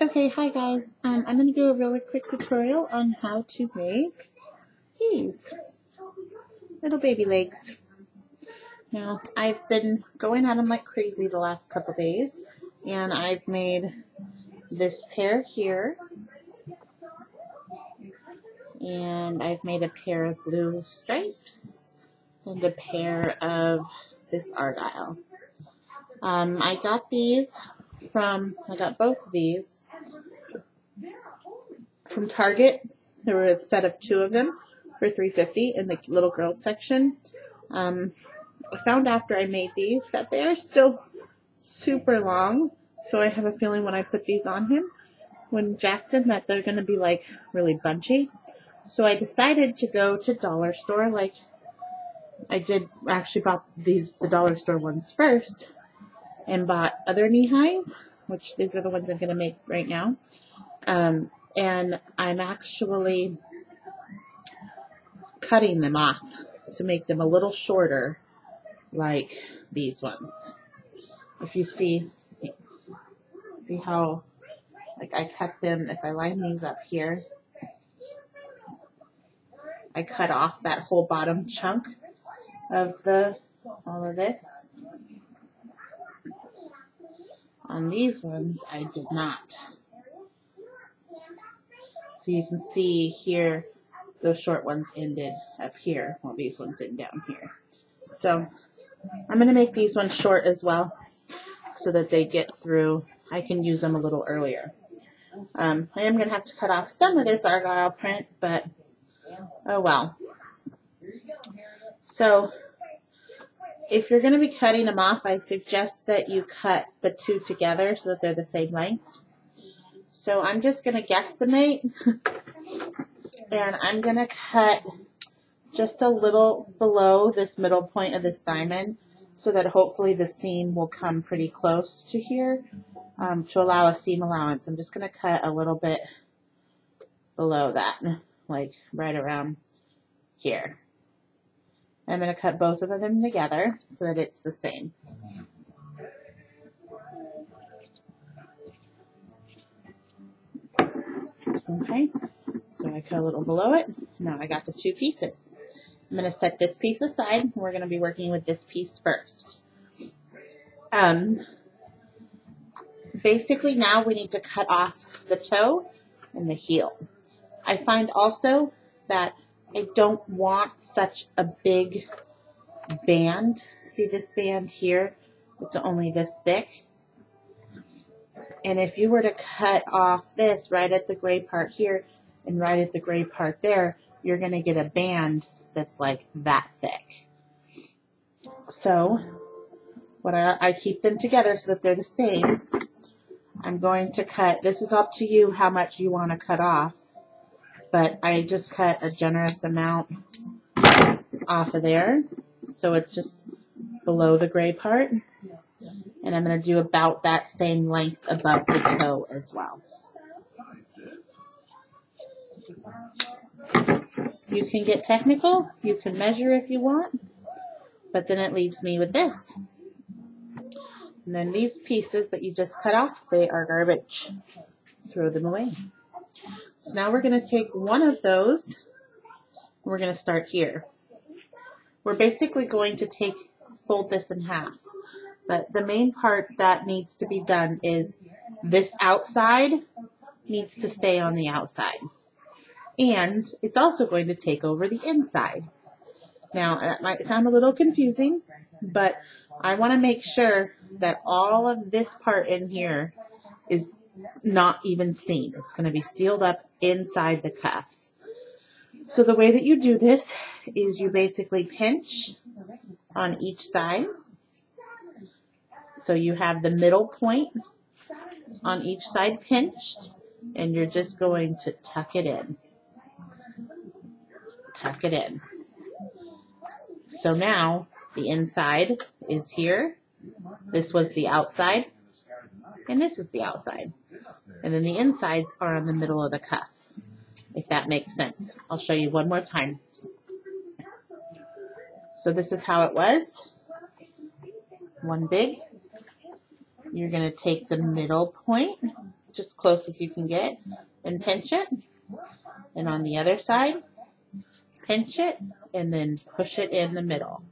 Okay, hi guys. I'm going to do a really quick tutorial on how to make these little baby legs. Now, I've been going at them like crazy the last couple days, and I've made this pair here, and I've made a pair of blue stripes, and a pair of this argyle. I got both of these from Target. There were a set of 2 of them for $3.50 in the little girls section. I found after I made these that they're still super long, so I have a feeling when I put these on him, when Jackson, that they're going to be like really bunchy. So I decided to go to dollar store, like I did, actually bought the dollar store ones first, and bought other knee highs, which these are the ones I'm going to make right now. And I'm actually cutting them off to make them a little shorter, like these ones. If you see how, like, I cut them, if I line these up here, I cut off that whole bottom chunk of all of this. On these ones, I did not. So you can see here, those short ones ended up here, while these ones end down here. So I'm going to make these ones short as well, so that they get through. I can use them a little earlier. I am going to have to cut off some of this argyle print, but oh well. So if you're going to be cutting them off, I suggest that you cut the 2 together so that they're the same length. So I'm just going to guesstimate, and I'm going to cut just a little below this middle point of this diamond, so that hopefully the seam will come pretty close to here, to allow a seam allowance. I'm just going to cut a little bit below that, like right around here. I'm going to cut both of them together so that it's the same. Okay, so I cut a little below it. Now I got the 2 pieces. I'm going to set this piece aside. We're going to be working with this piece first. Basically now we need to cut off the toe and the heel. I find also that I don't want such a big band. See this band here? It's only this thick. And if you were to cut off this right at the gray part here and right at the gray part there, you're going to get a band that's like that thick. So what I keep them together so that they're the same. I'm going to cut, this is up to you how much you want to cut off, but I just cut a generous amount off of there, so it's just below the gray part, and I'm going to do about that same length above the toe as well. You can get technical, you can measure if you want, but then it leaves me with this. And then these pieces that you just cut off, they are garbage. Throw them away. So now we're going to take one of those, and we're going to start here. We're basically going to fold this in half. But the main part that needs to be done is this outside needs to stay on the outside. And it's also going to take over the inside. Now, that might sound a little confusing, but I want to make sure that all of this part in here is not even seen. It's going to be sealed up inside the cuffs. So the way that you do this is you basically pinch on each side. So you have the middle point on each side pinched, and you're just going to tuck it in. Tuck it in. So now the inside is here. This was the outside, and this is the outside. And then the insides are in the middle of the cuff, if that makes sense. I'll show you one more time. So this is how it was. One big. You're going to take the middle point just close as you can get, and pinch it. And on the other side, pinch it, and then push it in the middle.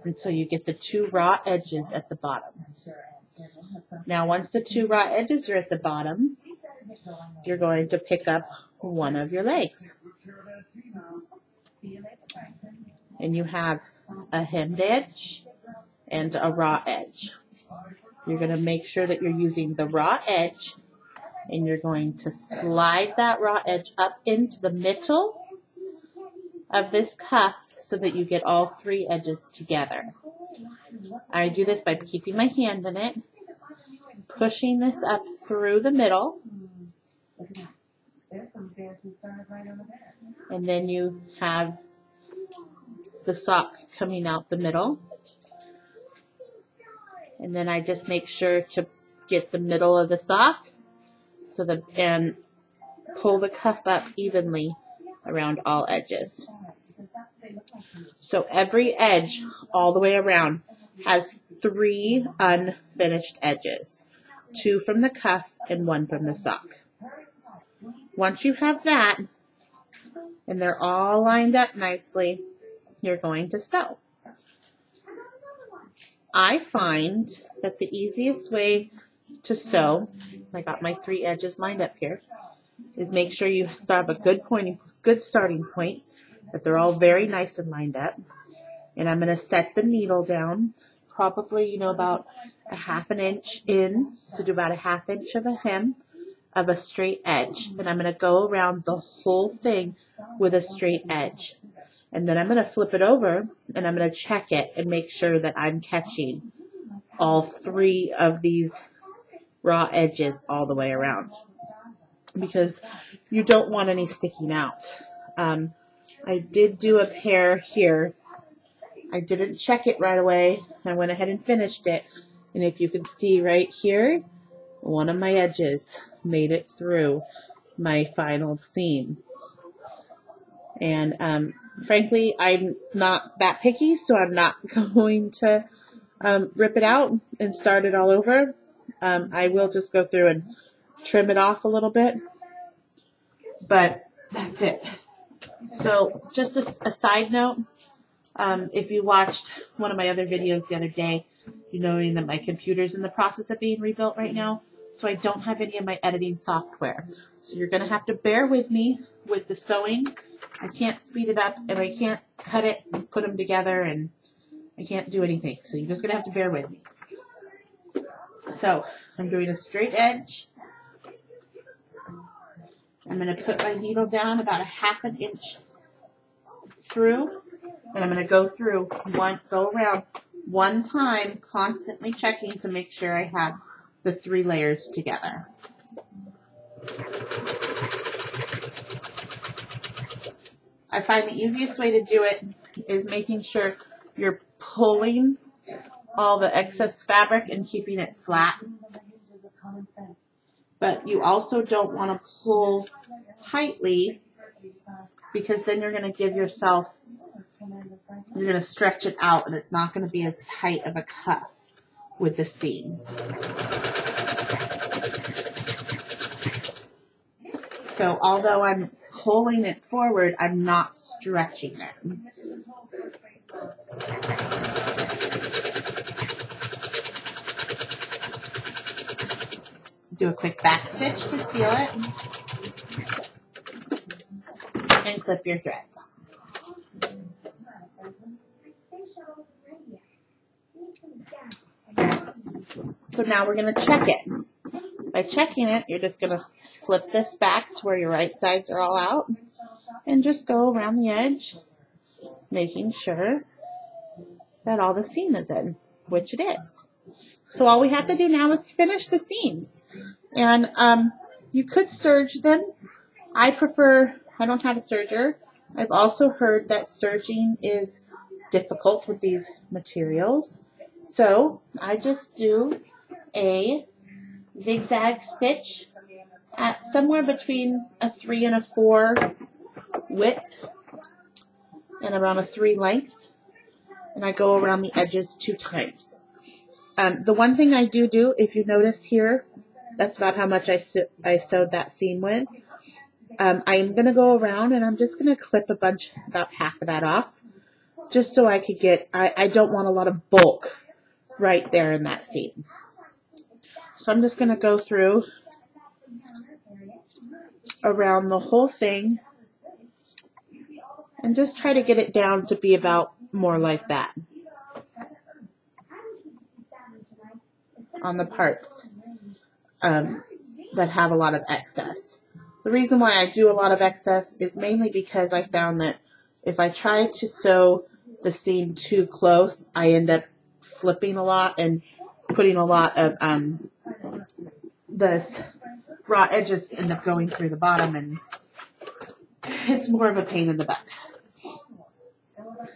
And so you get the two raw edges at the bottom. Now, once the two raw edges are at the bottom, you're going to pick up one of your legs. And you have a hemmed edge and a raw edge. You're going to make sure that you're using the raw edge, and you're going to slide that raw edge up into the middle of this cuff so that you get all three edges together. I do this by keeping my hand in it, pushing this up through the middle, and then you have the sock coming out the middle. And then I just make sure to get the middle of the sock and pull the cuff up evenly around all edges. So every edge all the way around has 3 unfinished edges, 2 from the cuff and 1 from the sock. Once you have that, and they're all lined up nicely, you're going to sew. I find that the easiest way to sew, I got my 3 edges lined up here, is make sure you start a good starting point, that they're all very nice and lined up. And I'm going to set the needle down, probably, about a 1/2 inch in, to do about a 1/2 inch of a hem of a straight edge. And I'm going to go around the whole thing with a straight edge. And then I'm going to flip it over, and I'm going to check it and make sure that I'm catching all 3 of these raw edges all the way around, because you don't want any sticking out. I did do a pair here. I didn't check it right away. I went ahead and finished it. And if you can see right here, one of my edges made it through my final seam. And frankly, I'm not that picky, so I'm not going to rip it out and start it all over. I will just go through and trim it off a little bit. But that's it. So just a side note, if you watched one of my other videos the other day, you know that my computer's in the process of being rebuilt right now, so I don't have any of my editing software. So you're going to have to bear with me with the sewing. I can't speed it up, and I can't cut it and put them together, and I can't do anything. So you're just going to have to bear with me. So I'm doing a straight edge. I'm going to put my needle down about a 1/2 inch through, and I'm going to go around one time, constantly checking to make sure I have the 3 layers together. I find the easiest way to do it is making sure you're pulling all the excess fabric and keeping it flat. But you also don't want to pull tightly, because then you're going to you're going to stretch it out, and it's not going to be as tight of a cuff with the seam. So although I'm pulling it forward, I'm not stretching it. Do a quick back stitch to seal it, and clip your threads. So now we're going to check it. By checking it, you're just going to flip this back to where your right sides are all out, and just go around the edge, making sure that all the seam is in, which it is. So all we have to do now is finish the seams. And you could serge them. I don't have a serger. I've also heard that serging is difficult with these materials. So I just do a zigzag stitch at somewhere between a 3 and a 4 width and around a 3 length. And I go around the edges 2 times. The one thing I do, if you notice here, that's about how much I sewed that seam with. I'm going to go around and I'm just going to clip about half of that off, just so I could get, I don't want a lot of bulk right there in that seam. So I'm just going to go through around the whole thing and just try to get it down to be about more like that on the parts that have a lot of excess. The reason why I do a lot of excess is mainly because I found that if I try to sew the seam too close, I end up slipping a lot and putting a lot of the raw edges end up going through the bottom, and it's more of a pain in the butt.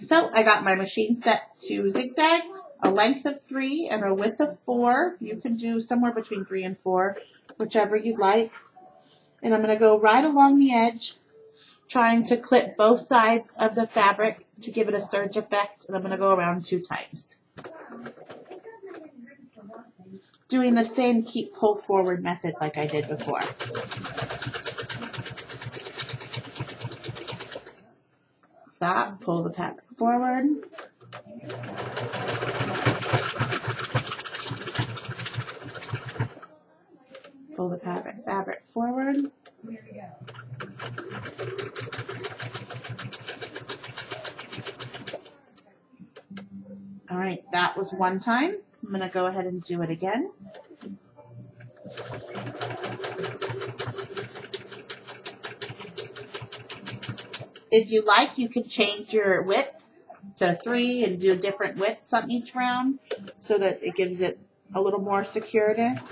So I got my machine set to zigzag, a length of 3 and a width of 4. You can do somewhere between 3 and 4, whichever you'd like. And I'm going to go right along the edge, trying to clip both sides of the fabric to give it a surge effect. And I'm going to go around 2 times. Doing the same keep pull forward method like I did before. Stop, pull the fabric forward. Pull the fabric forward. All right, that was one time. I'm going to go ahead and do it again. If you like, you can change your width to 3 and do different widths on each round so that it gives it a little more secureness.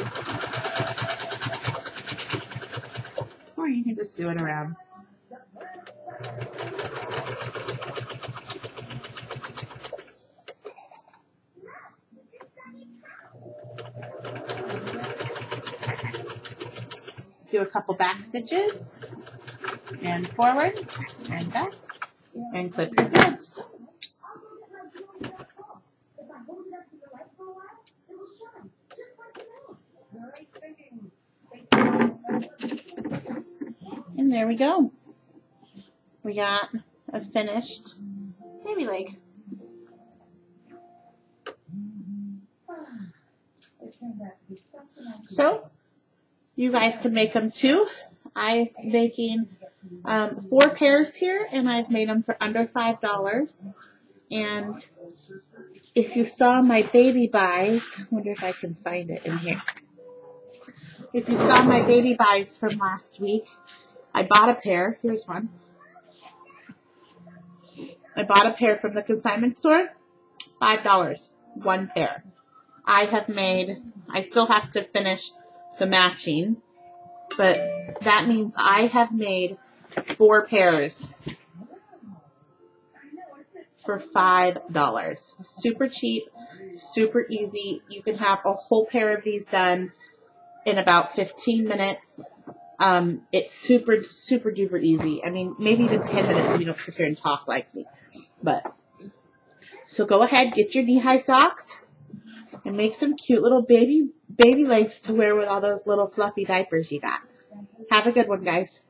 Or you can just do it around. Do a couple back stitches, and forward, and back, and clip your threads. And there we go. We got a finished baby leg. So, you guys can make them too. I'm making 4 pairs here, and I've made them for under $5. And if you saw my baby buys, I wonder if I can find it in here. If you saw my baby buys from last week, I bought a pair. Here's one. I bought a pair from the consignment store, $5, 1 pair. I still have to finish the matching, but that means I have made 4 pairs for $5. Super cheap, super easy. You can have a whole pair of these done in about 15 minutes. It's super, super duper easy. I mean, maybe even 10 minutes if you don't sit here and talk like me. But, so go ahead, get your knee-high socks and make some cute little baby legs to wear with all those little fluffy diapers you got. Have a good one, guys.